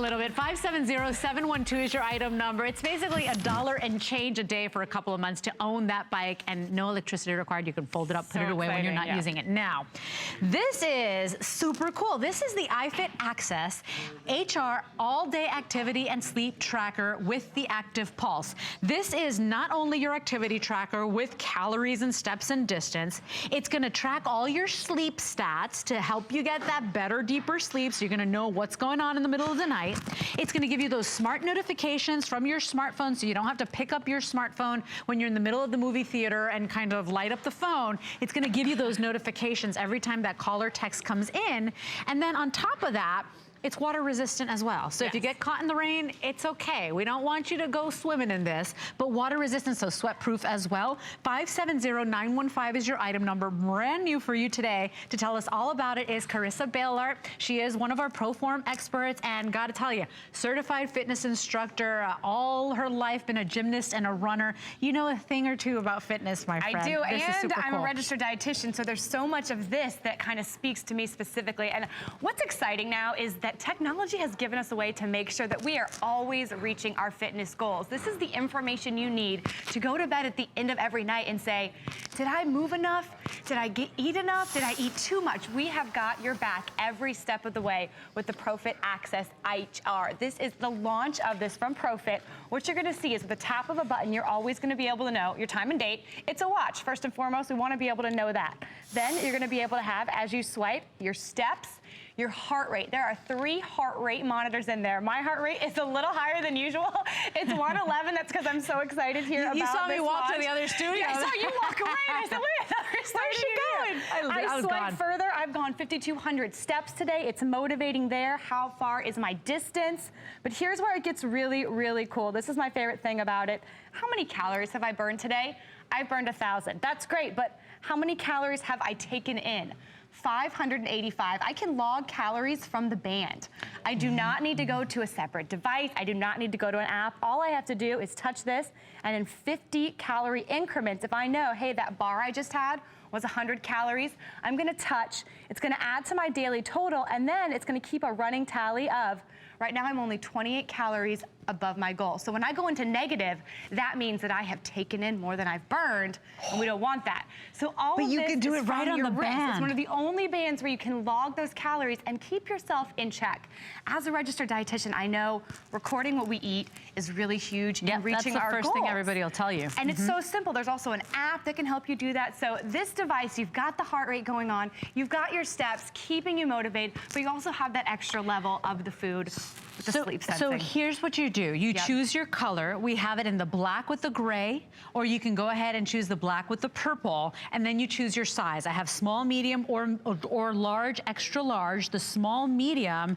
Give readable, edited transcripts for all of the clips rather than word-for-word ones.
A little bit. 570712 is your item number. It's basically $1 and change a day for a couple of months to own that bike, and no electricity required. You can fold it up, put it away when you're not using it. Now, this is super cool. This is the iFit Access HR all-day activity and sleep tracker with the active pulse. This is not only your activity tracker with calories and steps and distance, it's gonna track all your sleep stats to help you get that better, deeper sleep, so you're gonna know what's going on in the middle of the night. It's gonna give you those smart notifications from your smartphone, so you don't have to pick up your smartphone when you're in the middle of the movie theater and kind of light up the phone. It's gonna give you those notifications every time that call or text comes in. And then on top of that, it's water resistant as well. So if you get caught in the rain, it's okay. We don't want you to go swimming in this, but water resistant, so sweat proof as well. 570915 is your item number. Brand new for you today. To tell us all about it is Carissa Baylart. She is one of our ProForm experts, and gotta tell you, certified fitness instructor, all her life been a gymnast and a runner. You know a thing or two about fitness, my friend. I do, this and I'm a registered dietitian, so there's so much of this that kind of speaks to me specifically. And what's exciting now is that technology has given us a way to make sure that we are always reaching our fitness goals. This is the information you need to go to bed at the end of every night and say, did I move enough? Did I eat enough? Did I eat too much? We have got your back every step of the way with the ProFit Access HR. This is the launch of this from ProFit. What you're gonna see is at the tap of a button, you're always gonna be able to know your time and date. It's a watch, first and foremost. We wanna be able to know that. Then you're gonna be able to have, as you swipe, your steps, your heart rate. There are 3 heart rate monitors in there. My heart rate is a little higher than usual. It's 111. That's because I'm so excited here about this. You saw me walk launch. to the other studio. Yeah, I saw you walk away, and I said, wait, where's she going? I swiped further. I've gone 5,200 steps today. It's motivating there. How far is my distance? But here's where it gets really, really cool. This is my favorite thing about it. How many calories have I burned today? I burned 1,000. That's great, but how many calories have I taken in? 585. I can log calories from the band. I do not need to go to a separate device. I do not need to go to an app. All I have to do is touch this, and in 50 calorie increments, if I know, hey, that bar I just had was 100 calories, I'm gonna touch, it's gonna add to my daily total, and then it's gonna keep a running tally of, right now I'm only 28 calories above my goal. So when I go into negative, that means that I have taken in more than I've burned, and we don't want that. So all but of you this can do is it right from on your the wrist. band. It's one of the only bands where you can log those calories and keep yourself in check. As a registered dietitian, I know recording what we eat is really huge in reaching our goals. That's the first thing everybody will tell you. And it's so simple. There's also an app that can help you do that. So this device, you've got the heart rate going on, you've got your steps keeping you motivated, but you also have that extra level of the food with the sleep sensing. So here's what you do. You choose your color. We have it in the black with the gray, or you can go ahead and choose the black with the purple, and then you choose your size. I have small, medium, or large, extra large. The small, medium,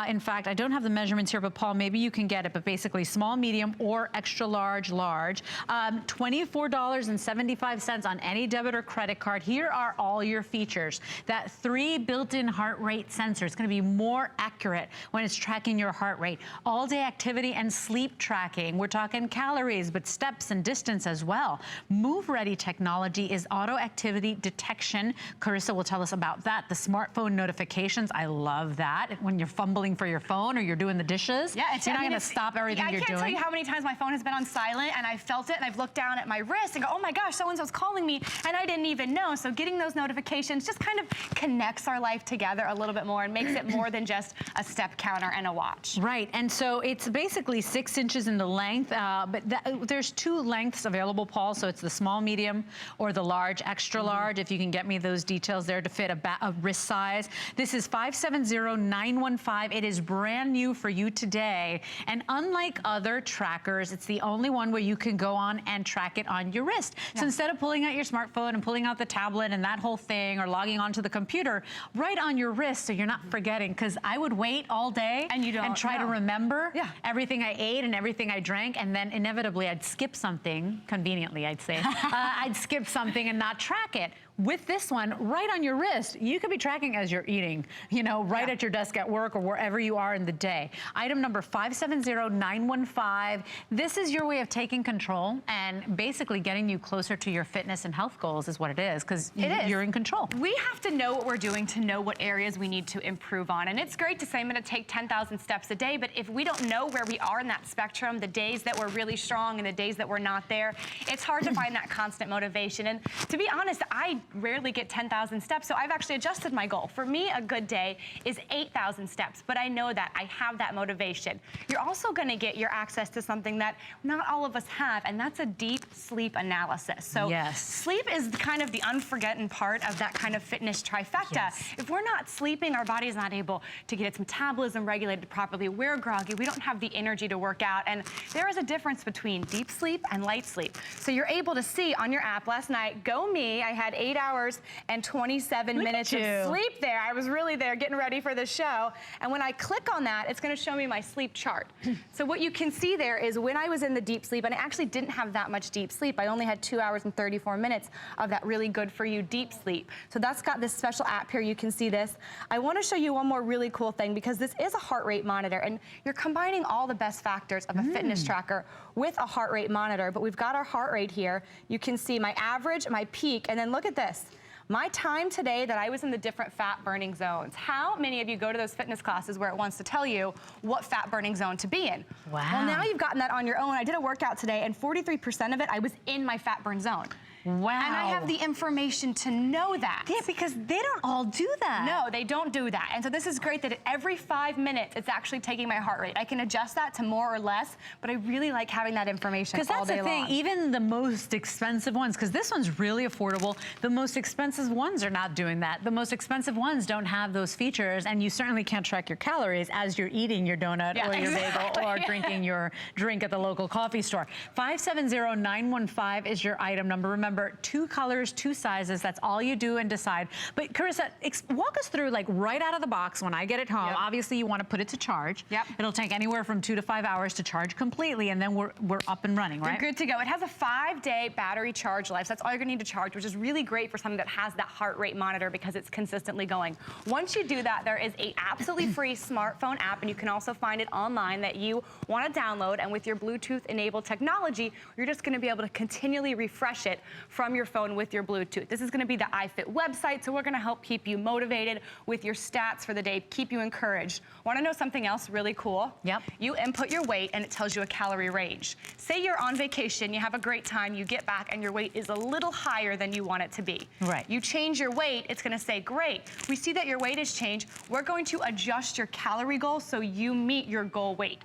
in fact, I don't have the measurements here, but Paul, maybe you can get it, but basically small, medium, or extra large, large. $24.75 on any debit or credit card. Here are all your features. That 3 built-in heart rate sensor. It's gonna be more accurate when it's tracking your heart rate. All-day activity and sleep tracking. We're talking calories, but steps and distance as well. Move-ready technology is auto activity detection. Carissa will tell us about that. The smartphone notifications, I love that. When you're fumbling for your phone or you're doing the dishes, you're not gonna stop everything you're doing. I can't tell you how many times my phone has been on silent and I felt it and I've looked down at my wrist and go, oh my gosh, so-and-so's calling me and I didn't even know. So getting those notifications just kind of connects our life together a little bit more and makes it more than just a step counter and a watch. Right, and so it's basically 6 inches in the length, but there's 2 lengths available, Paul, so it's the small, medium, or the large, extra large, if you can get me those details there to fit a wrist size. This is 570915. It is brand new for you today, and unlike other trackers, it's the only one where you can go on and track it on your wrist. So instead of pulling out your smartphone and pulling out the tablet and that whole thing, or logging onto the computer, right on your wrist so you're not forgetting, because I would wait all day and try to remember everything I ate and everything I drank, and then inevitably I'd skip something, conveniently I'd say, I'd skip something and not track it. with this one right on your wrist, you could be tracking as you're eating, you know, right at your desk at work or wherever you are in the day. Item number 570915. This is your way of taking control and basically getting you closer to your fitness and health goals is what it is, because you're in control. We have to know what we're doing to know what areas we need to improve on. And it's great to say I'm gonna take 10,000 steps a day, but if we don't know where we are in that spectrum, the days that we're really strong and the days that we're not there, it's hard to find that constant motivation. And to be honest, I rarely get 10,000 steps, so I've actually adjusted my goal. For me, a good day is 8,000 steps, but I know that I have that motivation. You're also gonna get your access to something that not all of us have, and that's a deep sleep analysis. So sleep is kind of the unforgotten part of that kind of fitness trifecta. If we're not sleeping, our body's not able to get its metabolism regulated properly. We're groggy, we don't have the energy to work out, and there is a difference between deep sleep and light sleep. So you're able to see on your app last night, go me, I had 8 hours and 27 minutes of sleep there. I was really there getting ready for the show. And when I click on that, it's gonna show me my sleep chart. So what you can see there is when I was in the deep sleep, and I actually didn't have that much deep sleep. I only had 2 hours and 34 minutes of that really good for you deep sleep. So that's got this special app here. You can see this. I wanna show you one more really cool thing, because this is a heart rate monitor, and you're combining all the best factors of a fitness tracker with a heart rate monitor. But we've got our heart rate here. You can see my average, my peak, and then look at this. My time today that I was in the different fat burning zones. How many of you go to those fitness classes where it wants to tell you what fat burning zone to be in? Wow. Well, now you've gotten that on your own. I did a workout today, and 43% of it, I was in my fat burn zone. Wow. And I have the information to know that. Yeah, because they don't all do that. No, they don't do that. And so this is great that every 5 minutes, it's actually taking my heart rate. I can adjust that to more or less, but I really like having that information all day long. Because that's the thing, even the most expensive ones, because this one's really affordable, the most expensive ones are not doing that. The most expensive ones don't have those features, and you certainly can't track your calories as you're eating your donut or your bagel or drinking your drink at the local coffee store. 570915 is your item number. Remember, 2 colors, 2 sizes. That's all you do and decide. But Carissa, walk us through, like, right out of the box when I get it home. Obviously, you want to put it to charge. It'll take anywhere from 2 to 5 hours to charge completely, and then we're up and running, right? You're good to go. It has a 5-day battery charge life. So that's all you're gonna need to charge, which is really great for something that has that heart rate monitor because it's consistently going. Once you do that, there is a absolutely free smartphone app, and you can also find it online that you want to download. And with your Bluetooth-enabled technology, you're just gonna be able to continually refresh it from your phone with your Bluetooth. This is gonna be the iFit website, so we're gonna help keep you motivated with your stats for the day, keep you encouraged. Wanna know something else really cool? You input your weight and it tells you a calorie range. Say you're on vacation, you have a great time, you get back and your weight is a little higher than you want it to be. You change your weight, it's gonna say, great, we see that your weight has changed. We're going to adjust your calorie goal so you meet your goal weight.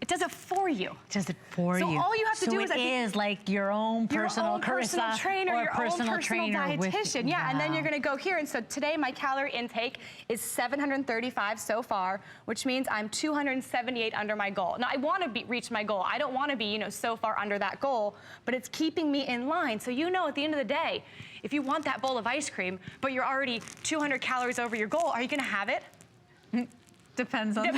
It does it for you. It does it for you. So all you have to do is... it is like your own personal personal trainer, or your personal own personal dietitian. And then you're gonna go here. And so today my calorie intake is 735 so far, which means I'm 278 under my goal. Now I wanna reach my goal. I don't wanna be, you know, so far under that goal, but it's keeping me in line. So you know at the end of the day, if you want that bowl of ice cream, but you're already 200 calories over your goal, are you gonna have it? Depends on that.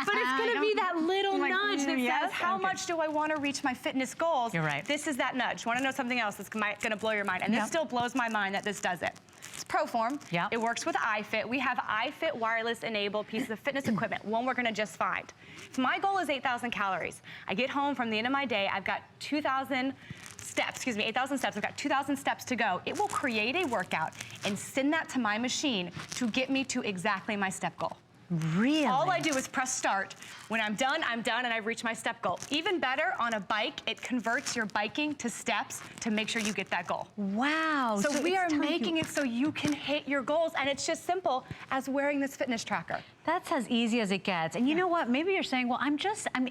But it's gonna be that little nudge that says, how much do I wanna reach my fitness goals? You're right. This is that nudge. Wanna know something else that's gonna blow your mind? And this still blows my mind that this does it. It's ProForm. It works with iFit. We have iFit wireless enabled pieces of fitness equipment, one we're gonna just find. If my goal is 8,000 calories, I get home from the end of my day, I've got 2,000 steps, 8,000 steps, I've got 2,000 steps to go. It will create a workout and send that to my machine to get me to exactly my step goal. Really? All I do is press start. When I'm done, and I've reached my step goal. Even better, on a bike, it converts your biking to steps to make sure you get that goal. Wow. So we are making it so you can hit your goals, and it's just simple as wearing this fitness tracker. That's as easy as it gets. And you know what? Maybe you're saying, well, I'm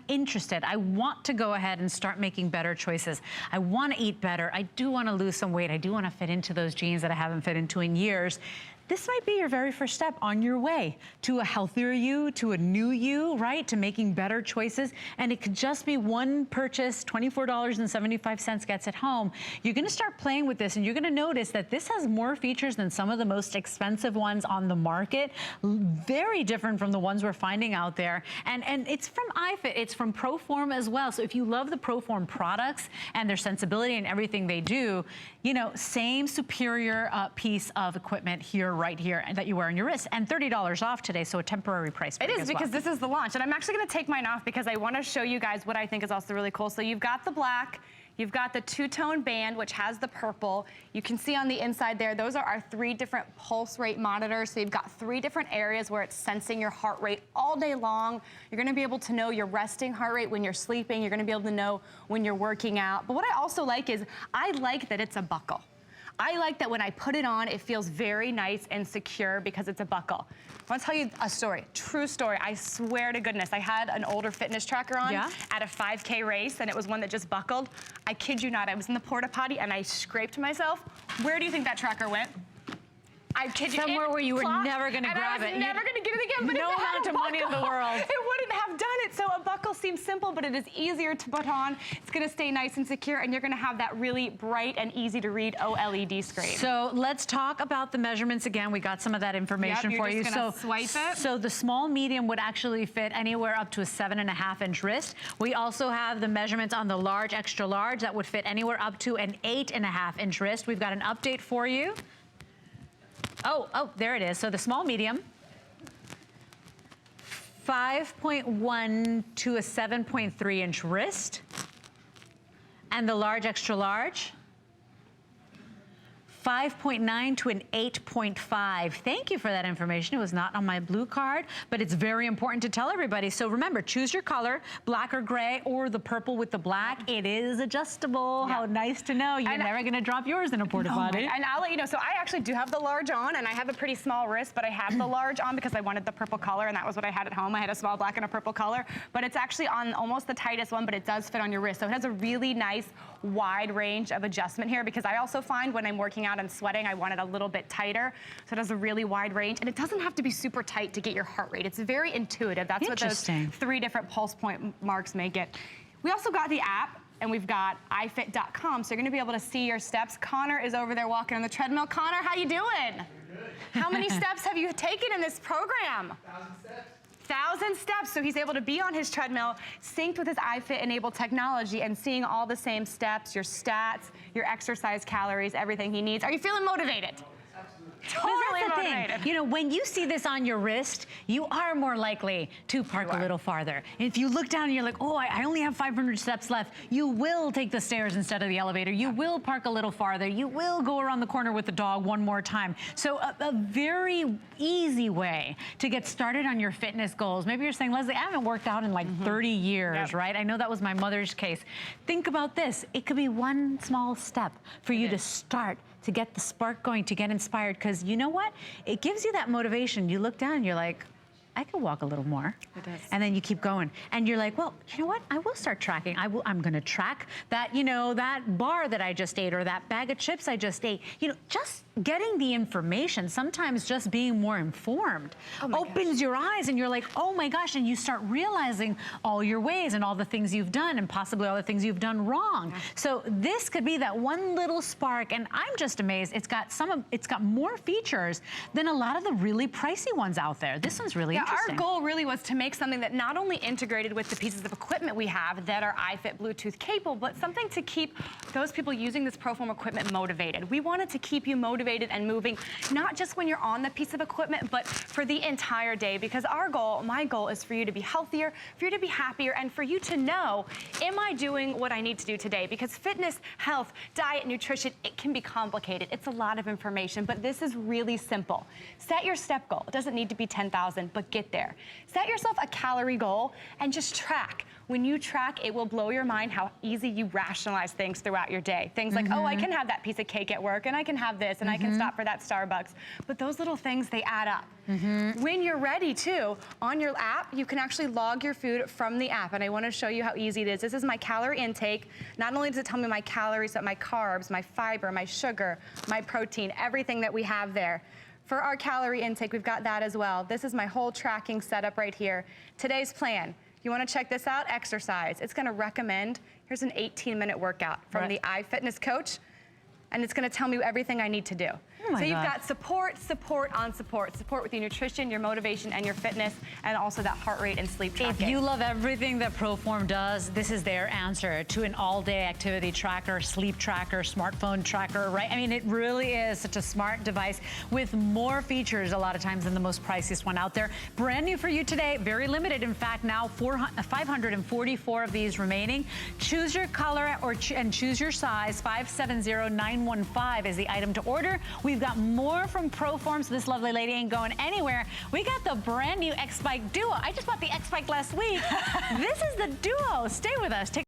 interested. I want to go ahead and start making better choices. I want to eat better. I do want to lose some weight. I do want to fit into those jeans that I haven't fit into in years. this might be your very first step on your way to a healthier you, to a new you, right? To making better choices. And it could just be one purchase, $24.75 gets it home. You're gonna start playing with this and you're gonna notice that this has more features than some of the most expensive ones on the market. Very different from the ones we're finding out there. And it's from iFit, it's from ProForm as well. So if you love the ProForm products and their sensibility and everything they do, you know, same superior piece of equipment here, right here, and that you wear on your wrist, and $30 off today, so a temporary price break. It is, because this is the launch, and I'm actually gonna take mine off because I wanna show you guys what I think is also really cool. So you've got the black, you've got the two-tone band, which has the purple. You can see on the inside there, those are our 3 different pulse rate monitors. So you've got 3 different areas where it's sensing your heart rate all day long. You're gonna be able to know your resting heart rate when you're sleeping. You're gonna be able to know when you're working out. But what I also like is, I like that it's a buckle. I like that when I put it on, it feels very nice and secure because it's a buckle. I want to tell you a story, true story. I swear to goodness, I had an older fitness tracker on at a 5K race, and it was one that just buckled. I kid you not, I was in the porta potty and I scraped myself. Where do you think that tracker went? I kid you. Somewhere where you were never going to grab it. I was never going to get it again. But no amount of money in the world. It wouldn't have done it. So a buckle seems simple, but it is easier to put on. It's going to stay nice and secure, and you're going to have that really bright and easy to read OLED screen. So let's talk about the measurements again. We got some of that information for you. So swipe it. So the small medium would actually fit anywhere up to a 7.5-inch wrist. We also have the measurements on the large, extra large that would fit anywhere up to an 8.5-inch wrist. We've got an update for you. Oh, there it is. So the small medium, 5.1 to a 7.3-inch wrist. And the large, extra large, 5.9 to an 8.5. Thank you for that information. It was not on my blue card, but it's very important to tell everybody. So remember, choose your color, black or gray, or the purple with the black. It is adjustable. How nice to know. You're never gonna drop yours in a porta potty. And I'll let you know, so I actually do have the large on, and I have a pretty small wrist, but I have the large on because I wanted the purple color, and that was what I had at home. I had a small black and a purple color, but it's actually on almost the tightest one, but it does fit on your wrist. So it has a really nice wide range of adjustment here, because I also find when I'm working out and sweating, I want it a little bit tighter. So it has a really wide range, and it doesn't have to be super tight to get your heart rate. It's very intuitive. That's what those 3 different pulse point marks make it. We also got the app, and we've got iFit.com, so you're gonna be able to see your steps. Connor is over there walking on the treadmill. Connor, how you doing? Good. How many steps have you taken in this program? 1,000 steps. 1,000 steps, so he's able to be on his treadmill, synced with his iFit-enabled technology, and seeing all the same steps, your stats, your exercise calories, everything he needs. Are you feeling motivated? Totally motivated. You know, when you see this on your wrist, you are more likely to park a little farther. If you look down and you're like, oh, I only have 500 steps left, you will take the stairs instead of the elevator. You will park a little farther. You will go around the corner with the dog one more time. So a very easy way to get started on your fitness goals. Maybe you're saying, Leslie, I haven't worked out in like 30 years, right? I know that was my mother's case. Think about this. It could be one small step for you to start, to get the spark going, to get inspired, because you know what? It gives you that motivation. You look down and you're like, I could walk a little more. It does. And then you keep going. And you're like, well, you know what? I will start tracking. I'm gonna track that, you know, that bar that I just ate or that bag of chips I just ate. You know, just getting the information, sometimes just being more informed opens your eyes, and you're like, oh my gosh, and you start realizing all your ways and all the things you've done and possibly all the things you've done wrong. So this could be that one little spark, and I'm just amazed. It's got more features than a lot of the really pricey ones out there. This one's really interesting. Our goal really was to make something that not only integrated with the pieces of equipment we have that are iFit Bluetooth capable, but something to keep those people using this ProForm equipment motivated. We wanted to keep you motivated and moving, not just when you're on the piece of equipment, but for the entire day, because our goal, my goal, is for you to be healthier, for you to be happier, and for you to know, am I doing what I need to do today? Because fitness, health, diet, nutrition, it can be complicated. It's a lot of information, but this is really simple. Set your step goal. It doesn't need to be 10,000, but get there. Set yourself a calorie goal and just track. When you track, it will blow your mind how easy you rationalize things throughout your day. Things like, oh, I can have that piece of cake at work, and I can have this, and I can stop for that Starbucks. But those little things, they add up. When you're ready to, on your app, you can actually log your food from the app, and I wanna show you how easy it is. This is my calorie intake. Not only does it tell me my calories, but my carbs, my fiber, my sugar, my protein, everything that we have there. For our calorie intake, we've got that as well. This is my whole tracking setup right here. Today's plan, you wanna check this out, exercise. It's gonna recommend, here's an 18-minute workout from the iFitness coach, and it's gonna tell me everything I need to do. Oh so you've got support, support on support. Support with your nutrition, your motivation, and your fitness, and also that heart rate and sleep tracking. If you love everything that ProForm does, this is their answer to an all-day activity tracker, sleep tracker, smartphone tracker, right? I mean, it really is such a smart device with more features a lot of times than the most priciest one out there. Brand new for you today, very limited. In fact, now 544 of these remaining. Choose your color and choose your size. 570915 is the item to order. We've got more from ProForm, so this lovely lady ain't going anywhere. We got the brand new X-Bike Duo. I just bought the X-Bike last week. This is the Duo. Stay with us.